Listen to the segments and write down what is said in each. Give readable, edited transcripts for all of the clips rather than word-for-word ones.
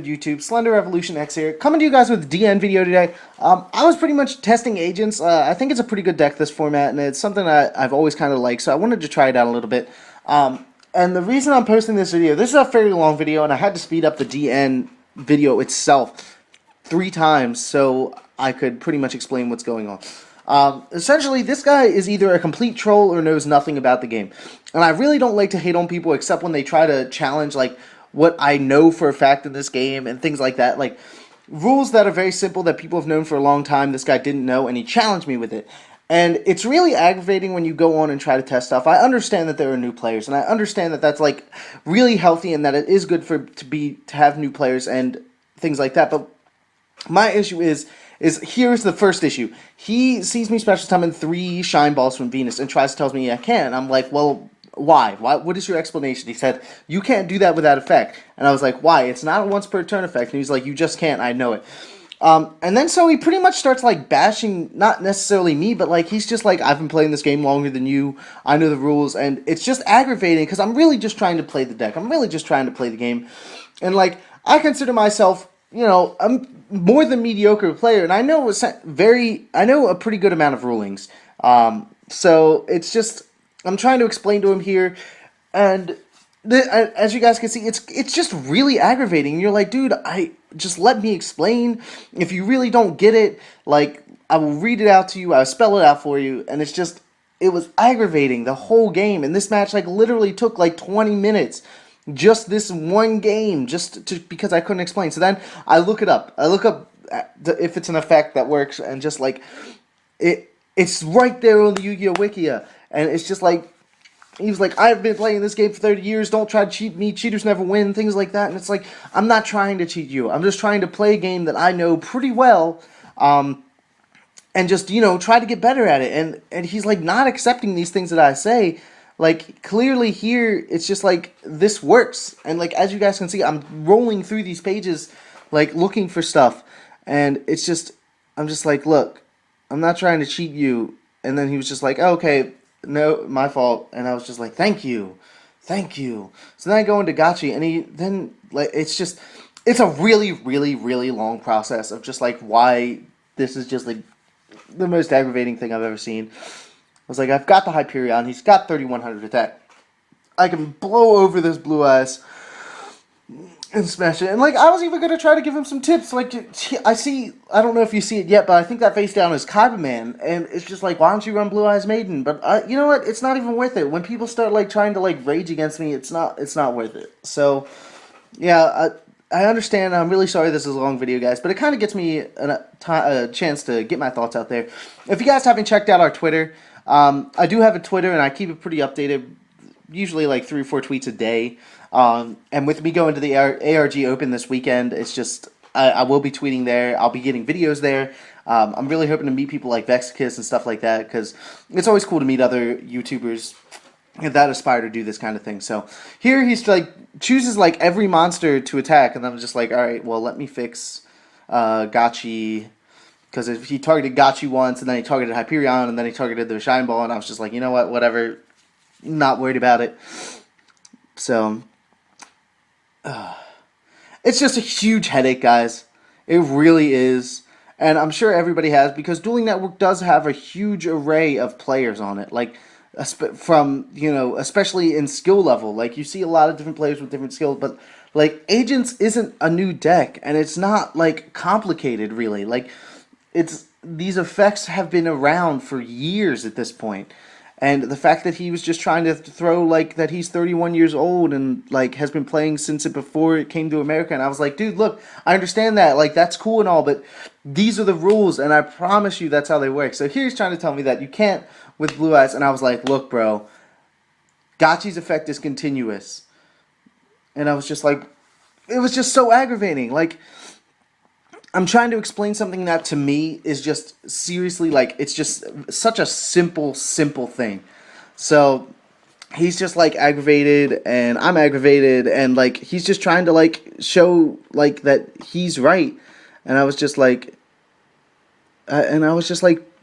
YouTube? Slender Revolution X here, coming to you guys with a DN video today. I was pretty much testing agents. I think it's a pretty good deck, this format, and it's something I've always kind of liked, so I wanted to try it out a little bit. And the reason I'm posting this video, this is a fairly long video, and I had to speed up the DN video itself 3 times so I could pretty much explain what's going on. Essentially, this guy is either a complete troll or knows nothing about the game. And I really don't like to hate on people except when they try to challenge, like, what I know for a fact in this game and things like that. Like, rules that are very simple that people have known for a long time, this guy didn't know, and he challenged me with it. And it's really aggravating when you go on and try to test stuff. I understand that there are new players, and I understand that that's, like, really healthy and that it is good to have new players and things like that. But my issue is here's the first issue. He sees me special summon 3 Shine Balls from Venus and tries to tell me I can. I'm like, well, why? What is your explanation? He said, you can't do that without effect. And I was like, why? It's not a once per turn effect. And he's like, you just can't. I know it. And then so he pretty much starts, like, bashing, not necessarily me, but, like, he's just like, I've been playing this game longer than you. I know the rules. And it's just aggravating because I'm really just trying to play the deck. I'm really just trying to play the game. And, like, I consider myself, you know, I'm more than mediocre player, and I know a pretty good amount of rulings. So it's just, I'm trying to explain to him here, and as you guys can see, it's just really aggravating. And you're like, dude, just let me explain. If you really don't get it, like, I will read it out to you, I'll spell it out for you, and it was aggravating the whole game. And this match, like, literally took like 20 minutes. Just this one game, because I couldn't explain. So then I look it up. I look up if it's an effect that works, and just like it's right there on the Yu-Gi-Oh Wikia, and it's just like he was like, I've been playing this game for 30 years. Don't try to cheat me. Cheaters never win. Things like that. And it's like, I'm not trying to cheat you. I'm just trying to play a game that I know pretty well, and just, you know, try to get better at it. And he's like not accepting these things that I say. Like, clearly here, it's just like, this works. And, like, as you guys can see, I'm rolling through these pages, like, looking for stuff. And it's just, I'm just like, look, I'm not trying to cheat you. And then he was just like, oh, okay, no, my fault. And I was just like, thank you. Thank you. So then I go into Gotchi, and it's a really, really, really long process of just, like, why this is just, like, the most aggravating thing I've ever seen. I was like, I've got the Hyperion. He's got 3100 attack. I can blow over this Blue Eyes and smash it. And, like, I was even going to try to give him some tips. Like, I don't know if you see it yet, but I think that face down is Kaiba Man. And it's just like, why don't you run Blue Eyes Maiden? But, you know what? It's not even worth it. When people start, like, trying to, like, rage against me, it's not worth it. So, yeah, I understand. I'm really sorry this is a long video, guys. But it kind of gets me a chance to get my thoughts out there. If you guys haven't checked out our Twitter, I do have a Twitter, and I keep it pretty updated, usually like 3 or 4 tweets a day. And with me going to the ARG Open this weekend, it's just, I will be tweeting there. I'll be getting videos there. I'm really hoping to meet people like Vexicus and stuff like that, because it's always cool to meet other YouTubers that aspire to do this kind of thing. So here he's like, chooses like every monster to attack, and I'm just like, alright, well, let me fix Gotchi. Because if he targeted Gotchi once, and then he targeted Hyperion, and then he targeted the Shine Ball, and I was just like, you know what, whatever, not worried about it. So, it's just a huge headache, guys. It really is. And I'm sure everybody has, because Dueling Network does have a huge array of players on it. Like, from, you know, especially in skill level. Like, you see a lot of different players with different skills, but, like, Agents isn't a new deck, and it's not, like, complicated, really. Like, these effects have been around for years at this point. And the fact that he was just trying to throw, like, that he's 31 years old and, like, has been playing since before it came to America. And I was like, dude, look, I understand that. Like, that's cool and all, but these are the rules, and I promise you that's how they work. So here he's trying to tell me that you can't with Blue Eyes. And I was like, look, bro, Gotchi's effect is continuous. And I was just like, it was just so aggravating. Like, I'm trying to explain something that to me is just seriously, like, it's just such a simple thing. So he's just, like, aggravated, and I'm aggravated, and, like, he's just trying to, like, show, like, that he's right. And I was just like,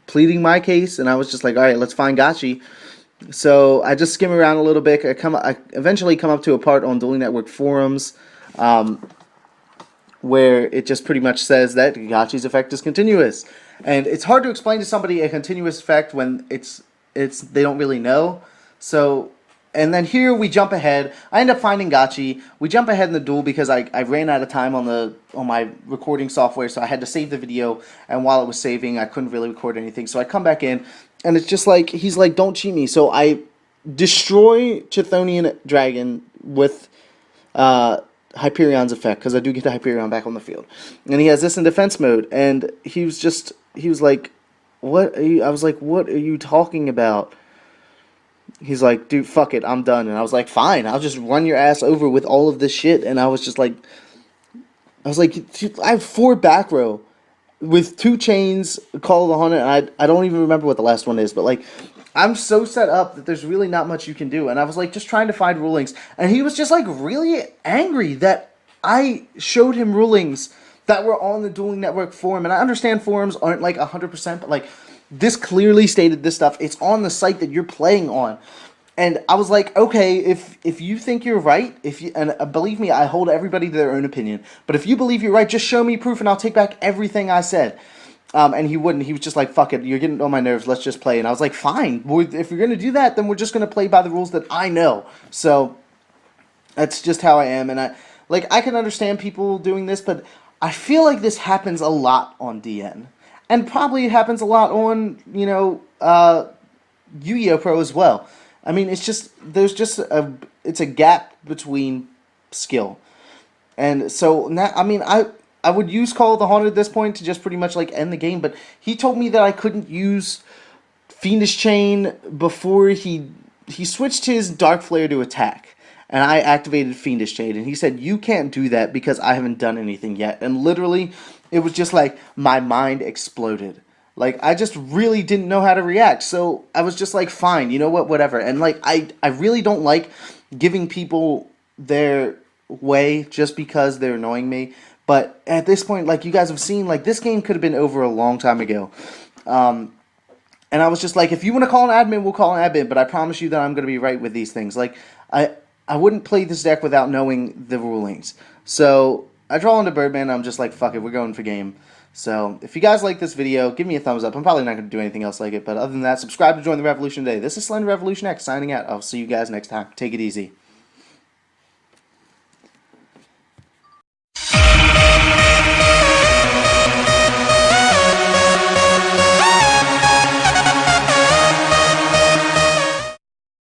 pleading my case, and I was just like, all right, let's find Gotchi. So I just skim around a little bit. I eventually come up to a part on Dueling Network forums, where it just pretty much says that Gachi's effect is continuous. And it's hard to explain to somebody a continuous effect when it's they don't really know. So, and then here we jump ahead. I end up finding Gachi. We jump ahead in the duel because I ran out of time on my recording software, so I had to save the video. And while it was saving, I couldn't really record anything. So I come back in, and it's just like he's like, "Don't cheat me." So I destroy Chthonian Dragon with Hyperion's effect, because I do get Hyperion back on the field. And he has this in defense mode, and he was like, "What are you?" I was like, "What are you talking about?" He's like, "Dude, fuck it, I'm done." And I was like, "Fine, I'll just run your ass over with all of this shit." And I was like, I have 4 back row with 2 chains, Call of the Haunted, and I don't even remember what the last one is, but like, I'm so set up that there's really not much you can do. And I was like just trying to find rulings, and he was just like really angry that I showed him rulings that were on the Dueling Network forum. And I understand forums aren't like 100%, but like, this clearly stated this stuff. It's on the site that you're playing on. And I was like, okay, if you think you're right, and believe me, I hold everybody to their own opinion. But if you believe you're right, just show me proof, and I'll take back everything I said. And he wouldn't. He was just like, fuck it, you're getting on my nerves, let's just play. And I was like, fine, if you're going to do that, then we're just going to play by the rules that I know. So, that's just how I am. And I can understand people doing this, but I feel like this happens a lot on DN. And probably it happens a lot on, Yu-Gi-Oh! Pro as well. I mean, it's a gap between skill. And so, now, I mean, I would use Call of the Haunted at this point to just pretty much like end the game, but he told me that I couldn't use Fiendish Chain before he switched his Dark Flare to attack, and I activated Fiendish Chain, and he said, "You can't do that because I haven't done anything yet." And literally, it was just like my mind exploded. Like, I just really didn't know how to react, so I was just like, fine, you know what, whatever. And like, I really don't like giving people their way just because they're annoying me. But at this point, like you guys have seen, like this game could have been over a long time ago. And I was just like, if you want to call an admin, we'll call an admin. But I promise you that I'm going to be right with these things. Like, I wouldn't play this deck without knowing the rulings. So I draw into Birdman. I'm just like, fuck it, we're going for game. So if you guys like this video, give me a thumbs up. I'm probably not going to do anything else like it. But other than that, subscribe to join the revolution today. This is Slender Revolution X signing out. I'll see you guys next time. Take it easy.